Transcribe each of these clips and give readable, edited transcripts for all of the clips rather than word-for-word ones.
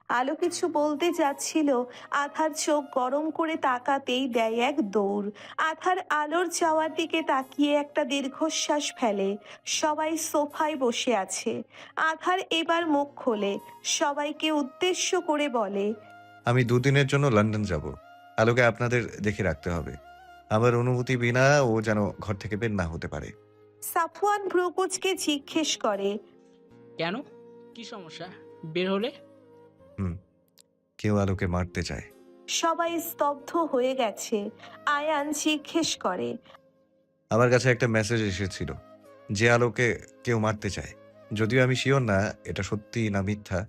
আলো কিছু বলতে যাচ্ছিল, আধার চোখ গরম করে তাকাতেই দেয় এক দৌড়। আধার আলোর চাওয়ার দিকে তাকিয়ে একটা দীর্ঘশ্বাস ফেলে। সবাই সোফায় বসে আছে। আধার এবার মুখ খোলে, সবাইকে উদ্দেশ্য করে বলে, আমি দুদিনের জন্য লন্ডন যাব। আলোকে আপনাদের দেখে রাখতে হবে। আমার অনুমতি বিনা ও যেন ঘর থেকে বের না হতে পারে। সাফওয়ান ভ্রুকুচকে জিজ্ঞেস করে, কেন? কি সমস্যা? বের হলে? হুম, কেউ আলোকে মারতে চায়। সবাই স্তব্ধ হয়ে গেছে। আয়ান জিজ্ঞেস করে, আমার কাছে একটা মেসেজ এসেছিল যে আলোকে কেউ মারতে চায়। যদিও আমি শিওর না এটা সত্যি না মিথ্যা,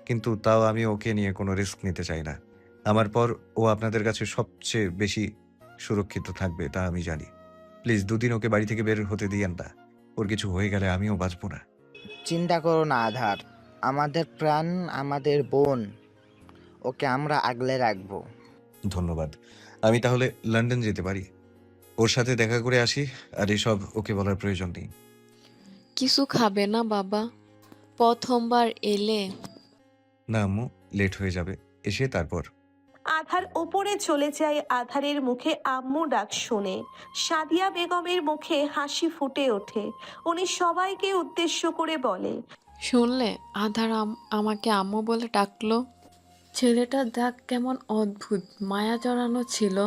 কিন্তু তাও আমি ওকে নিয়ে কোনো রিস্ক নিতে চাই না। আমার পর ও আপনাদের কাছে সবচেয়ে বেশি সুরক্ষিত থাকবে তা আমি জানি। প্লিজ দুদিন ওকে বাড়ি থেকে বের হতে দিয়েন না। ওর কিছু হয়ে গেলে আমিও বাঁচব না। চিন্তা করো না আধার, আমাদের প্রাণ, আমাদের বোন, ওকে আমরা আগলে রাখবো। ধন্যবাদ। আমি তাহলে লন্ডন যেতে পারি? ওর সাথে দেখা করে আসি। আর এসব ওকে বলার প্রয়োজন নেই। কিছু খাবে না বাবা? প্রথমবার এলে। না আম্মু, লেট হয়ে যাবে। এসে তারপর। আধার ওপরে চলে যায়। আধারের মুখে আম্মু ডাক শুনে সাদিয়া বেগমের মুখে হাসি ফুটে ওঠে। উনি সবাইকে উদ্দেশ্য করে বলে, শুনলে আধার আমাকে আম্মু বলে ডাকলো। ছেলেটার ডাক কেমন অদ্ভুত, মায়া জড়ানো ছিল।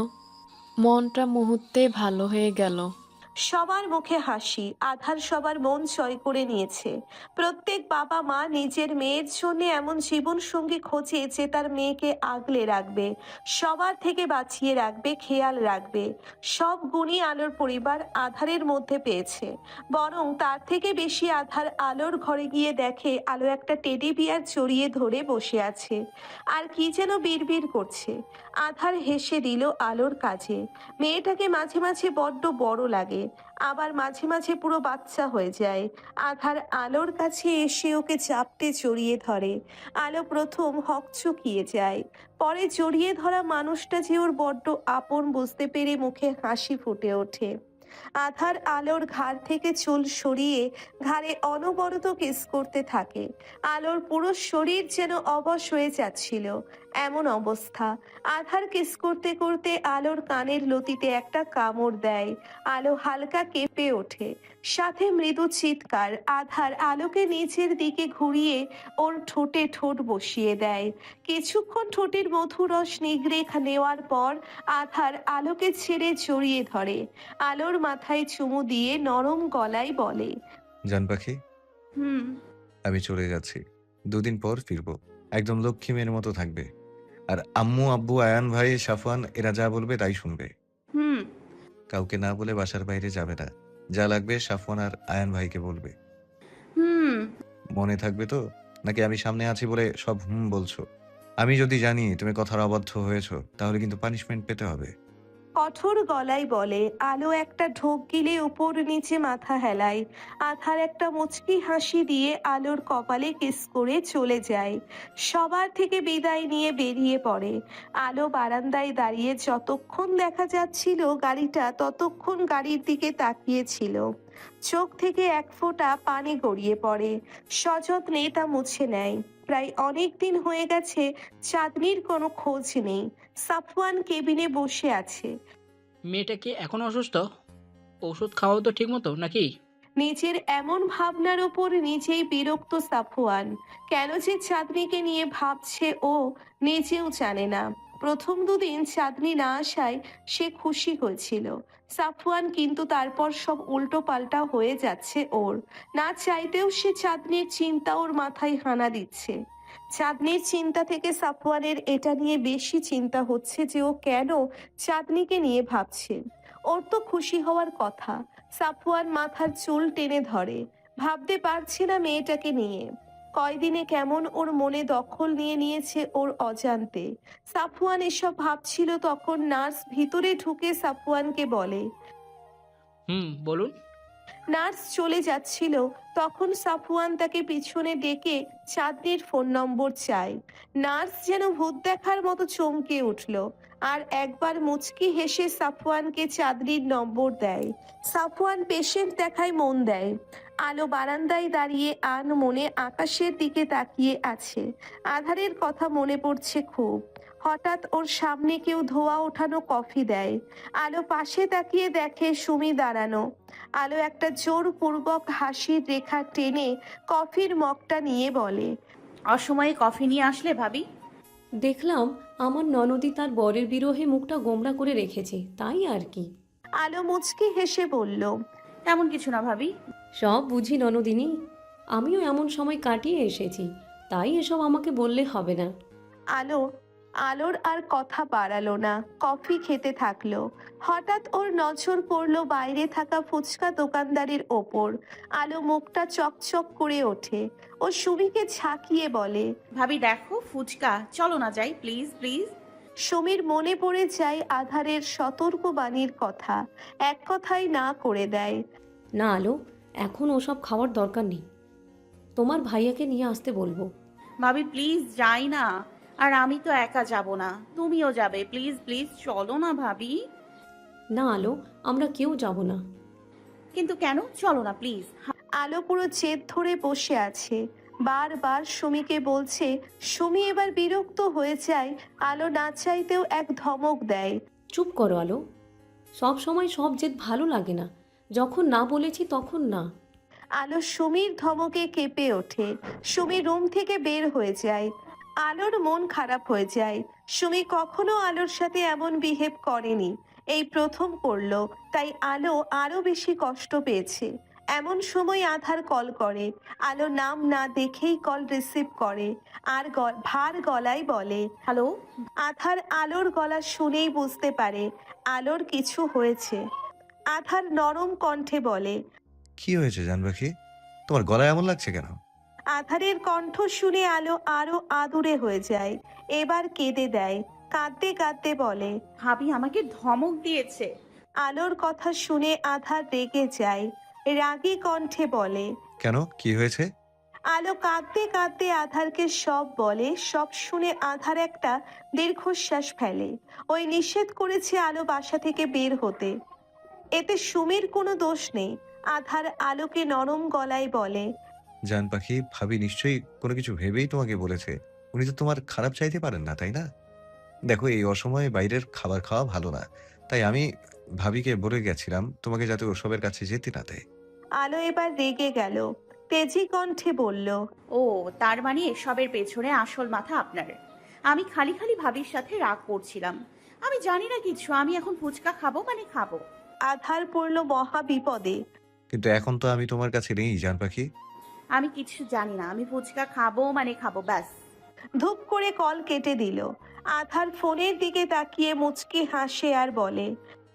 মনটা মুহূর্তেই ভালো হয়ে গেল। সবার মুখে হাসি। আধার সবার মন জয় করে নিয়েছে। প্রত্যেক বাবা মা নিজের মেয়ের জন্য এমন জীবন সঙ্গী খোঁজে যে তার মেয়েকে আগলে রাখবে, সবার থেকে বাঁচিয়ে রাখবে, খেয়াল রাখবে। সব গুণই আলোর পরিবার আধারের মধ্যে পেয়েছে। বরং তার থেকে বেশি আধার আলোর ঘরে গিয়ে দেখে আলো একটা টেডি বিয়ার জড়িয়ে ধরে বসে আছে, আর কি যেন বিড়বিড় করছে। আধার হেসে দিল আলোর কাজে। মেয়েটাকে মাঝে মাঝে বড্ড বড় লাগে, আবার মাঝে মাঝে পুরো বাচ্চা হয়ে যায়। আধার আলোর কাছে এসে ওকে চাপটে জড়িয়ে ধরে। আলো প্রথম হকচকিয়ে যায়, পরে জড়িয়ে ধরা মানুষটা যে ওর বড্ড আপন বুঝতে পেরে মুখে হাসি ফুটে ওঠে। আধার আলোর ঘাড় থেকে চুল সরিয়ে ঘাড়ে অনবরত কিস করতে থাকে। আলোর পুরো শরীর যেন অবশ হয়ে যাচ্ছিল, এমন অবস্থা। আধার কিস করতে করতে আলোর কানের লতিতে একটা কামড় দেয়। আলো হালকা কেঁপে ওঠে, সাথে মৃদু চিৎকার। আধার আলোকে নিচের দিকে ঘুরিয়ে ওর ঠোঁটে ঠোঁট বসিয়ে দেয়। কিছুক্ষণ ঠোঁটের মধুর রস নিগড়ে নেওয়ার পর আধার আলোকে ছেড়ে জড়িয়ে ধরে। আলোর মাথায় চুমু দিয়ে নরম গলায় বলে, জান পাখি, হুম। আমি চলে যাচ্ছি। দুদিন পর ফিরবো। একদম লক্ষ্মী মেয়ের মতো থাকবে। আর আম্মু, আব্বু, আয়ান ভাই, সাফওয়ান এরা যা বলবে তাই শুনবে। হুম। কাউকে না বলে বাসার বাইরে যাবে না। যা লাগবে সাফওয়ান আর আয়ান ভাইকে বলবে। হুম। মনে থাকবে তো? নাকি আমি সামনে আছি বলে সব বলছো? আমি যদি জানি তুমি কথার অবাধ্য হয়েছো, তাহলে কিন্তু পানিশমেন্ট পেতে হবে। কঠোর গলায় বলে। আলো একটা ঢোক গিলে উপর নিচে মাথা হেলায়। আধার একটা মুচকি হাসি দিয়ে আলোর কপালে কিস করে চলে যায়। সবার থেকে বিদায় নিয়ে বেরিয়ে পড়ে। আলো বারান্দায় দাঁড়িয়ে যতক্ষণ দেখা যাচ্ছিল গাড়িটা, ততক্ষণ গাড়ির দিকে তাকিয়েছিল। চোখ থেকে এক ফোঁটা পানি গড়িয়ে পড়ে। সযত্নে তা মুছে নেয়। প্রায় অনেক দিন হয়ে গেছে, চাঁদনির কোনো খোঁজ নেই। সাফওয়ান কেবিনে বসে আছে। মেয়েটা কি এখন অসুস্থ? ওষুধ খাওয়াও তো ঠিক মতো নাকি? নিজের এমন ভাবনার উপর নিজেই বিরক্ত সাফওয়ান। কেন যে চাঁদনিকে নিয়ে ভাবছে ও নিজেও জানে না। প্রথম দুদিন চাঁদনি না আসায় সে খুশি হয়েছিল সাফওয়ান, কিন্তু তারপর সব উল্টো পাল্টা হয়ে যাচ্ছে ওর। না চাইতেও সে চাঁদনির চিন্তা ওর মাথায় হানা দিচ্ছে। চাঁদনির চিন্তা থেকে সাফওয়ানের এটা নিয়ে বেশি চিন্তা হচ্ছে যে ও কেন চাঁদনিকে নিয়ে ভাবছে। ওর তো খুশি হওয়ার কথা। সাফওয়ান মাথার চুল টেনে ধরে। ভাবতে পারছে না মেয়েটাকে নিয়ে কয়দিনে কেমন ওর মনে দখল নিয়ে নিয়েছে ওর অজান্তে। সাফওয়ান এসব ভাবছিল তখন নার্স ভিতরে ঢুকে সাফওয়ানকে বলে, বলুন। নার্স চলে যাচ্ছিল, তখন সাফওয়ান তাকে পিছনে ডেকে চাঁদনির ফোন নম্বর চায়। নার্স যেন ভূত দেখার মতো চমকে উঠল, আর একবার মুচকি হেসে সাফওয়ানকে চাঁদনির নম্বর দেয়। সাফওয়ান পেশেন্ট দেখায় মন দেয়। আলো বারান্দায় দাঁড়িয়ে আন মনে আকাশের দিকে তাকিয়ে আছে। আধারের কথা মনে পড়ছে খুব। হঠাৎ ওর সামনে কেউ ধোয়া ওঠানো কফি দেয়। আলো পাশে তাকিয়ে দেখে সুমি দাঁড়ানো। আলো একটা জোরপূর্বক হাসির রেখা টেনে কফির মগটা নিয়ে বলে, অসময়ে কফি নিয়ে আসলে ভাবি? দেখলাম আমার ননদি তার বরের বিরহে মুখটা গোমড়া করে রেখেছে, তাই আর কি। আলো মুচকি হেসে বলল, তেমন কিছু না ভাবি। সব বুঝি ননদিনী, আমিও এমন সময় কাটিয়ে এসেছি, তাই এসব আমাকে বললে হবে না। আলোর আর কথা বাড়ালো না, কফি খেতে থাকলো। হঠাৎ ওর নজর পড়লো বাইরে থাকা ফুচকা দোকানদারের ওপর। আলো মুখটা চকচক করে ওঠে। ও সুমিকে ঝাঁকিয়ে বলে, ভাবি দেখো ফুচকা, চলো না যাই প্লিজ প্লিজ। সুমির মনে পড়ে যায় আধারের সতর্কবাণীর কথা। এক কথাই না করে দেয়। না আলো, এখন ওসব খাওয়ার দরকার নেই, তোমার ভাইয়াকে নিয়ে আসতে বলবো। ভাবি প্লিজ যাই না, আর আমি তো একা যাব না, তুমিও যাবে, প্লিজ প্লিজ চলো না ভাবি। না আলো, আমরা কেউ যাব না। কিন্তু কেন? চলো না প্লিজ। আলো পুরো জেদ ধরে বসে আছে। বারবার সুমিকে বলছে। সুমি এবার বিরক্ত হয়ে যায়। আলো না চাইতেও এক ধমক দেয়। চুপ করো আলো, সব সময় সব জেদ ভালো লাগে না, যখন না বলেছি তখন না। আলো সুমির ধমকে কেঁপে ওঠে। সুমি রুম থেকে বের হয়ে যায়। আলোর মন খারাপ হয়ে যায়। সুমি কখনো আলোর সাথে এমন বিহেভ করেনি, এই প্রথম করলো। তাই আলো আরো বেশি কষ্ট পেয়েছে। এমন সময় আধার কল করে। আলো নাম না দেখেই কল রিসিভ করে, আর ভার গলায় বলে, হ্যালো। আধার আলোর গলা শুনেই বুঝতে পারে আলোর কিছু হয়েছে। আধার নরম কণ্ঠে বলে, কি হয়েছে জান পাখি? তোমার গলায় এমন লাগছে কেন? আধারের কণ্ঠ শুনে আলো আরো আদুরে হয়ে যায়। এবার কেঁদে দেয়। কাঁদতে কাঁদতে বলে, ভাবি আমাকে ধমক দিয়েছে। আলোর কথা শুনে আধার রেগে যায়। রাগী কণ্ঠে বলে, কেন, কি হয়েছে? আলো কাঁদতে কাঁদতে আধারকে সব বলে। সব শুনে আধার একটা দীর্ঘশ্বাস ফেলে। ওই নিষেধ করেছে আলো বাসা থেকে বের হতে, এতে সুমির কোনো দোষ নেই। আধার আলোকে নরম গলায় বলে, জান পাখি, ভাবি নিশ্চয়ই কোনো কিছু ভেবেই তোমাকে বলেছে। উনি তো তোমার খারাপ চাইতে পারেন না, তাই না? দেখো, এই অসময়ে বাইরের খাবার খাওয়া ভালো না, তাই আমি ভাবিকে বলে গেছিলাম তোমাকে যাতে ওসবের কাছে যেতে না দেয়। আলো এবার রেগে গেল। তেজি কণ্ঠে বলল, ও তার মানে এসবের পেছনে আসল মাথা আপনার। আমি খালি খালি ভাবির সাথে রাগ করছিলাম। আমি জানি না কিছু, আমি এখন ফুচকা খাবো মানে খাবো। আধার পড়ল মহা বিপদে। কিন্তু এখন তো আমি তোমার কাছে নেই জান পাখি। আমি কিছু জানি না, আমি ফুচকা খাবো মানে খাবো, ব্যাস। ধূপ করে কল কেটে দিল। আধার ফোনের দিকে তাকিয়ে মুচকি হাসে আর বলে,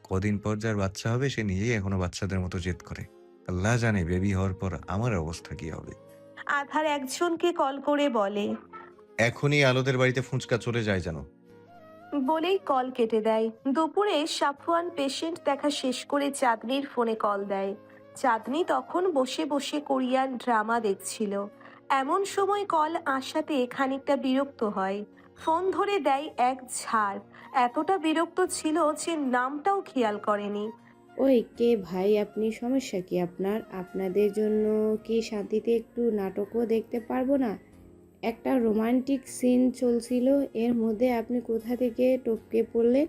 কদিন পর যার বাচ্চা হবে সে নিজেই এখনো বাচ্চাদের মতো জেদ করে। আল্লাহ জানে বেবি হওয়ার পর আমার অবস্থা কি হবে। আধার একজনকে কল করে বলে, এখনই আলোদের বাড়িতে ফুচকা চলে যায় জানো। বলেই কল কেটে দেয়। দুপুরে সাফওয়ান পেশেন্ট দেখা শেষ করে চাঁদনির ফোনে কল দেয়। চাঁদনি তখন বসে বসে কোরিয়ান ড্রামা দেখছিল। এমন সময় কল আসাতে খানিকটা বিরক্ত হয়। ফোন ধরে দেয় এক ঝাড়। এতটা বিরক্ত ছিল যে নামটাও খেয়াল করেনি। ওই কে ভাই, আপনি সমস্যা কি আপনার? আপনাদের জন্য কি শান্তিতে একটু নাটকও দেখতে পারবো না? একটা রোমান্টিক সিন চলছিল, এর মধ্যে আপনি কোথা থেকে টপকে পড়লেন?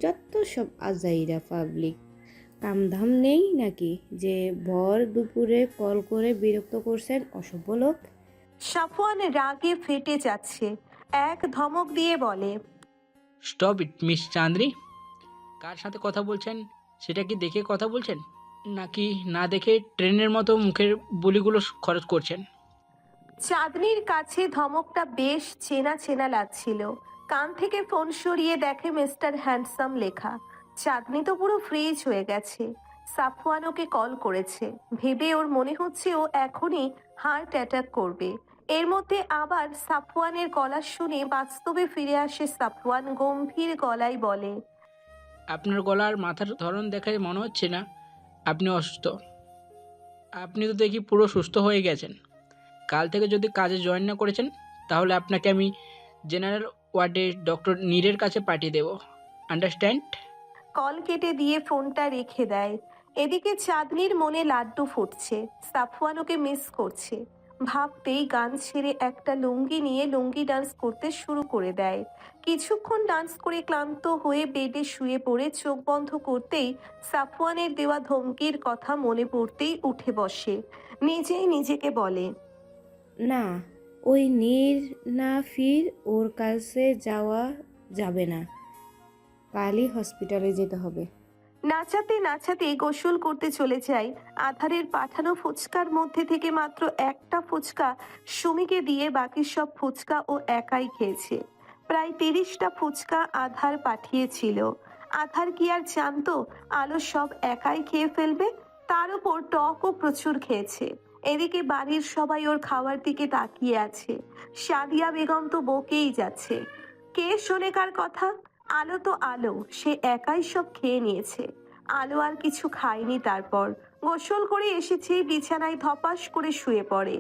যত সব আজাইরা পাবলিক, কামধাম নেই নাকি যে ভর দুপুরে কল করে বিরক্ত করছেন অসভ্য লোক? সাফওয়ান রাগে ফেটে যাচ্ছে। এক ধমক দিয়ে বলে, স্টপ ইট মিস চাঁদনি। কার সাথে কথা বলছেন সেটা কি দেখে কথা বলছেন, নাকি না দেখে ট্রেনের মতো মুখের বলিগুলো খরচ করছেন? চাঁদনির কাছে ধমকটা বেশ চেনা চেনা লাগছিল। কান থেকে ফোন সরিয়ে দেখে মিস্টার হ্যান্ডসাম লেখা। চাঁদনি তো পুরো ফ্রিজ হয়ে গেছে। সাফওয়ান ওকে কল করেছে ভেবে ওর মনে হচ্ছে ও এখনই হার্ট অ্যাটাক করবে। এর মধ্যে আবার সাফওয়ানের গলা শুনে বাস্তবে ফিরে আসে সাফওয়ান গম্ভীর গলায় বলে, আপনার গলার মাথার ধরন দেখে মনে হচ্ছে না আপনি অসুস্থ। আপনি তো দেখি পুরো সুস্থ হয়ে গেছেন। কাল থেকে যদি কাজে জয়েন না করেছেন তাহলে আপনাকে আমি জেনারেল ওয়ার্ডে ডক্টর নীরের কাছে পাঠিয়ে দেব। আন্ডারস্ট্যান্ড? কল কেটে দিয়ে ফোনটা রেখে দেয়। এদিকে চাঁদনির মনে লাড্ডু ফুটছে, সাফওয়ান ওকে মিস করছে। ভাবতেই গান ছেড়ে একটা লুঙ্গি নিয়ে লুঙ্গি ডান্স করতে শুরু করে দেয়। কিছুক্ষণ ডান্স করে ক্লান্ত হয়ে বেডে শুয়ে পড়ে চোখ বন্ধ করতেই সাফওয়ানের দেওয়া ধমকির কথা মনে পড়তেই উঠে বসে। নিজেই নিজেকে বলে, না, ওই নীর না ফির ওর কাছে যাওয়া যাবে না, কালই হসপিটালে যেতে হবে। নাচাতে নাচাতে গোসল করতে চলে যায়। আধারের পাঠানো ফুচকার মধ্যে থেকে মাত্র একটা ফুচকা সুমিকে দিয়ে বাকি সব ফুচকা ও একাই খেয়েছে। প্রায় 30টা ফুচকা আধার পাঠিয়েছিল। আধার কি আর জানতো আলো সব একাই খেয়ে ফেলবে? তার উপর টকও প্রচুর খেয়েছে। এদিকে বাড়ির সবাই ওর খাওয়ার দিকে তাকিয়ে আছে। সাদিয়া বেগম তো বকেই যাচ্ছে, কে শোনে কার কথা? আলো তো আলো, সে একাই সব খেয়ে নিয়েছে। আলো আর কিছু খায়নি। তারপর গোসল করে এসেছে, বিছানায় ধপাস করে শুয়ে পড়ে।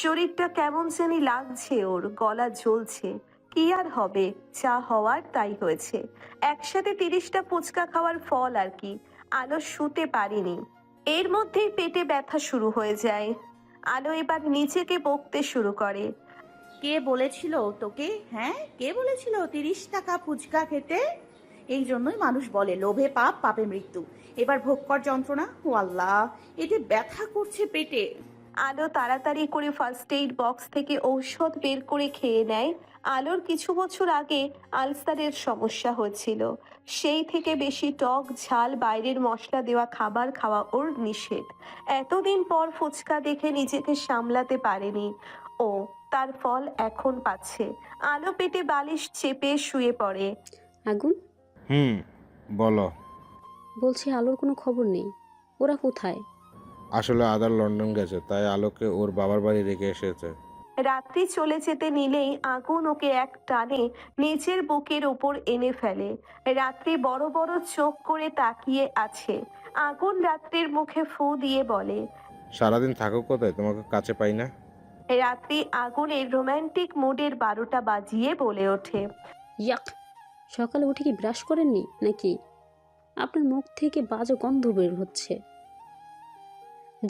শরীরটা কেমন জানি লাগছে, ওর গলা জ্বলছে। কি আর হবে, যা হওয়ার তাই হয়েছে। একসাথে 30টা ফুচকা খাওয়ার ফল আর কি। আলো শুতে পারেনি। এর মধ্যেই পেটে ব্যথা শুরু হয়ে যায়। আলো এবার নিজেকে বকতে শুরু করে। কে বলেছিল তোকে? হ্যাঁ, কে বলেছিল 30 টাকা ফুচকা খেতে? এই জন্যই মানুষ বলে লোভে পাপ, পাপে মৃত্যু। এবার ভোগ কর যন্ত্রণা। ও আল্লাহ, এতে ব্যথা করছে পেটে। আলো তাড়াতাড়ি করে ফার্স্ট এইড বক্স থেকে ঔষধ বের করে খেয়ে নেয়। আলোর কিছু বছর আগে আলসারের সমস্যা হয়েছিল। সেই থেকে বেশি টক ঝাল বাইরের মশলা দেওয়া খাবার খাওয়া ওর নিষেধ। এতদিন পর ফুচকা দেখে নিজেকে সামলাতে পারেনি ও, তার ফল এখন পাচ্ছে। আলো পেটে বালিশ চেপে শুয়ে পড়ে। আগুন, বলো। বলছি আলোর কোনো খবর নেই, ওরা কোথায়? আসলে আদার লন্ডন গেছে, তাই আলোকে ওর বাবার বাড়ি রেখে এসেছে। রাত্রি চলে যেতে নিলেই আগুন ওকে এক টানে নিচের বুকের ওপর এনে ফেলে। রাত্রি বড় বড় চোখ করে তাকিয়ে আছে। আগুন রাত্রির মুখে ফু দিয়ে বলে। সারাদিন থাকো কোথায়, তোমাকে কাছে পাই না। রাত্রি আগুনের রোমান্টিক মুডের 12টা বাজিয়ে বলে ওঠে। ইয়াক, সকালে উঠে কি ব্রাশ করেননি নাকি? আপনার মুখ থেকে বাজে গন্ধ বের হচ্ছে।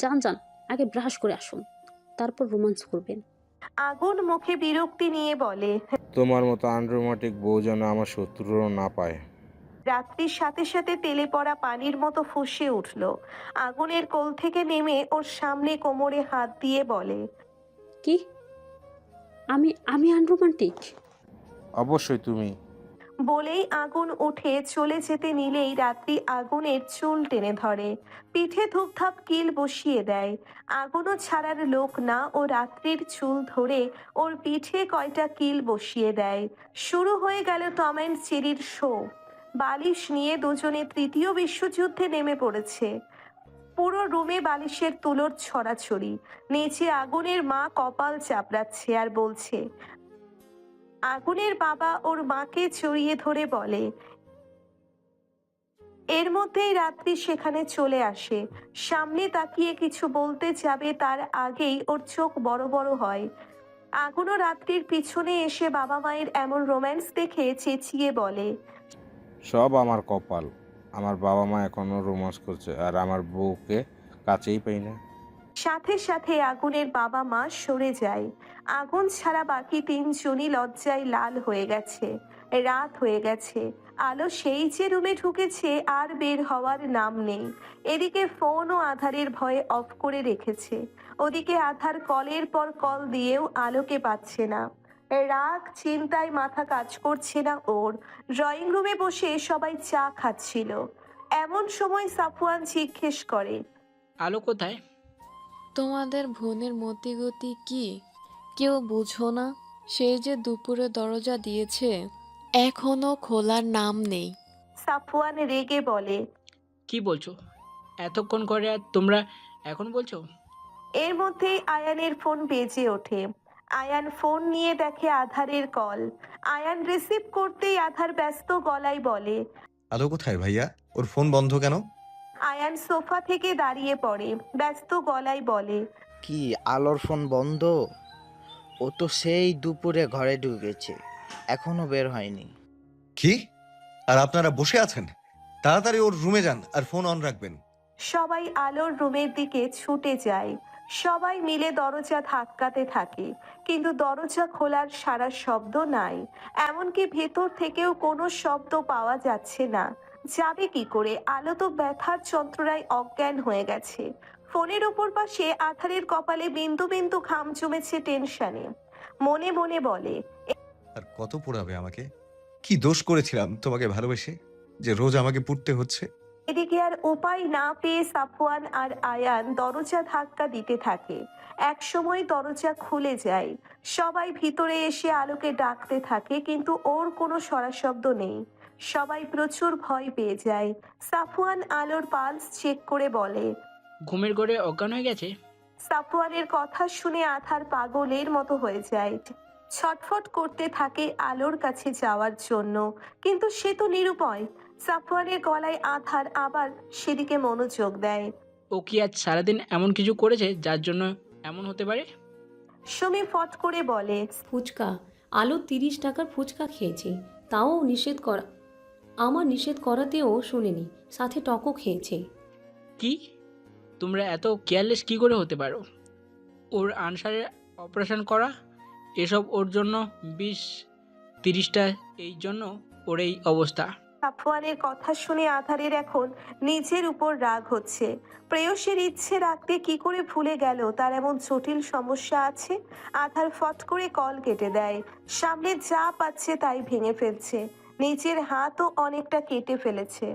যান যান, আগে ব্রাশ করে আসুন, তারপর রোমান্স করবেন। আগুন মুখে বিরক্তি নিয়ে বলে। তোমার মতো আনরোমান্টিক বউ যেন আমার শত্রুরও না পায়। রাত্রির সাথে সাথে তেলে পড়া পানির মতো ফুঁসে উঠল। আগুনের কোল থেকে নেমে ওর সামনে কোমরে হাত দিয়ে বলে। কি? আমি আমি আনরোমান্টিক? অবশ্যই তুমি। বলেই আগুন উঠে চলে যেতে নিলেই রাত্রি আগুনের চুল টেনে ধরে, পিঠে ধূপধাপ কিল বসিয়ে দেয়। আগুনও ছাড়ার লোক না, ও রাত্রির চুল ধরে ওর পিঠে কয়টা কিল বসিয়ে দেয়। শুরু হয়ে গেল টম অ্যান্ড জেরির শো। বালিশ নিয়ে দুজনে তৃতীয় বিশ্বযুদ্ধে নেমে পড়েছে। পুরো রুমে বালিশের তুলোর ছড়াছড়ি। নিচে আগুনের মা কপাল চাপড়াচ্ছে আর বলছে। আগুনের বাবা ওর মাকে জড়িয়ে ধরে বলে। এর মধ্যেই রাত্রি সেখানে চলে আসে। সামনে তাকিয়ে কিছু বলতে যাবে তার আগেই ওর চোখ বড় বড় হয়। আগুনও রাত্রির পিছনে এসে বাবা মায়ের এমন রোম্যান্স দেখে চেঁচিয়ে বলে। সব আমার কপাল, আমার বাবা মা এখনো রোমান্স করছে আর আমার বউকে কাছেই পাই না। সাথে সাথে আগুনের বাবা মা সরে যায়। আগুন ছাড়া বাকি 3জনই লজ্জায় লাল হয়ে গেছে। রাত হয়ে গেছে। আলো সেই যে রুমে ঢুকেছে আর বের হওয়ার নাম নেই। এদিকে ফোনও আধারের ভয়ে অফ করে রেখেছে। ওদিকে আধার কলের পর কল দিয়েও আলোকে পাচ্ছে না। রাগ চিন্তায় মাথা কাজ করছে না ওর। ড্রয়িং রুমে বসে সবাই চা খাচ্ছিল। এমন সময় সাফওয়ান জিজ্ঞেস করে। আলো কোথায়? তোমাদের বোনের মতিগতি কি কেউ বুঝো না? সেই যে দুপুরে দরজা দিয়েছে, এখনো খোলার নাম নেই। সাফওয়ান রেগে বলে। কি বলছো? এতক্ষণ করে আর তোমরা এখন বলছো? এর মধ্যেই আয়ানের ফোন বেজে ওঠে। আয়ান ফোন নিয়ে দেখে আধারের কল। আয়ান রিসিভ করতেই আধার ব্যস্ত গলায় বলে। আলো কোথায় ভাইয়া? ওর ফোন বন্ধ কেন? আয়ান সোফা থেকে দাঁড়িয়ে পড়ে, ব্যস্ত গলায় বলে, কি আলোর ফোন বন্ধ? ও তো সেই দুপুরে ঘরে ঢুকেছে, এখনো বের হয়নি। কি? আর আপনারা বসে আছেন? তাড়াতাড়ি ওর রুমে যান আর ফোন অন রাখবেন। সবাই আলোর রুমের দিকে ছুটে যায়। সবাই মিলে দরজা ধাক্কাতে থাকে, কিন্তু দরজা খোলার সারা শব্দ নাই। এমনকি ভেতর থেকেও কোনো শব্দ পাওয়া যাচ্ছে না। যাবে কি করে? আলো তো ব্যথার যন্ত্রণায় অজ্ঞান হয়ে গেছে। ফোনের ওপর পাশে আধারের কপালে বিন্দু বিন্দু ঘাম জমেছে টেনশনে। মনে মনে বলে, আর কত পোড়াবে আমাকে? কি দোষ করেছিলাম তোমাকে ভালোবেসে যে রোজ আমাকে পুড়তে হচ্ছে? এদিকে আর উপায় না পেয়ে সাফওয়ান আর আয়ান দরজা ধাক্কা দিতে থাকে। একসময় দরজা খুলে যায়। সবাই ভিতরে এসে আলোকে ডাকতে থাকে, কিন্তু ওর কোনো সাড়াশব্দ নেই। সবাই প্রচুর ভয় পেয়ে যায়। সাফওয়ান আলোর পালস চেক করে বলে, ঘুমের ঘরে অজ্ঞান হয়ে গেছে। সাফওয়ানের কথা শুনে আধার পাগলের মতো হয়ে যায়। ছটফট করতে থাকে আলোর কাছে যাওয়ার জন্য, কিন্তু সে তো নিরুপায়। সাফওয়ানের গলায় আধার আবার সেদিকে মনোযোগ দেয়। ও কি আজ সারাদিন এমন কিছু করেছে যার জন্য এমন হতে পারে? সুমি ফট করে বলে, ফুচকা, আলু 30 টাকার ফুচকা খেয়েছি, তাও নিষেধ করা, আমার নিষেধ করাতেও শুনেনি, সাথে টকও খেয়েছে। কি? তোমরা এত কেয়ারলেস কি করে হতে পারো? ওর আনসারের অপারেশন করা, এসব ওর জন্য 20-30টা, এই জন্য ওর এই অবস্থা। সাফওয়ানের কথা শুনে আধারের এখন নিজের উপর রাগ হচ্ছে। প্রেয়সীর ইচ্ছে রাখতে কি করে ভুলে গেল তার এমন জটিল সমস্যা আছে। আধার ফট করে কল কেটে দেয়। সামনে যা পাচ্ছে তাই ভেঙে ফেলছে। নিজের হাতও অনেকটা কেটে ফেলেছে।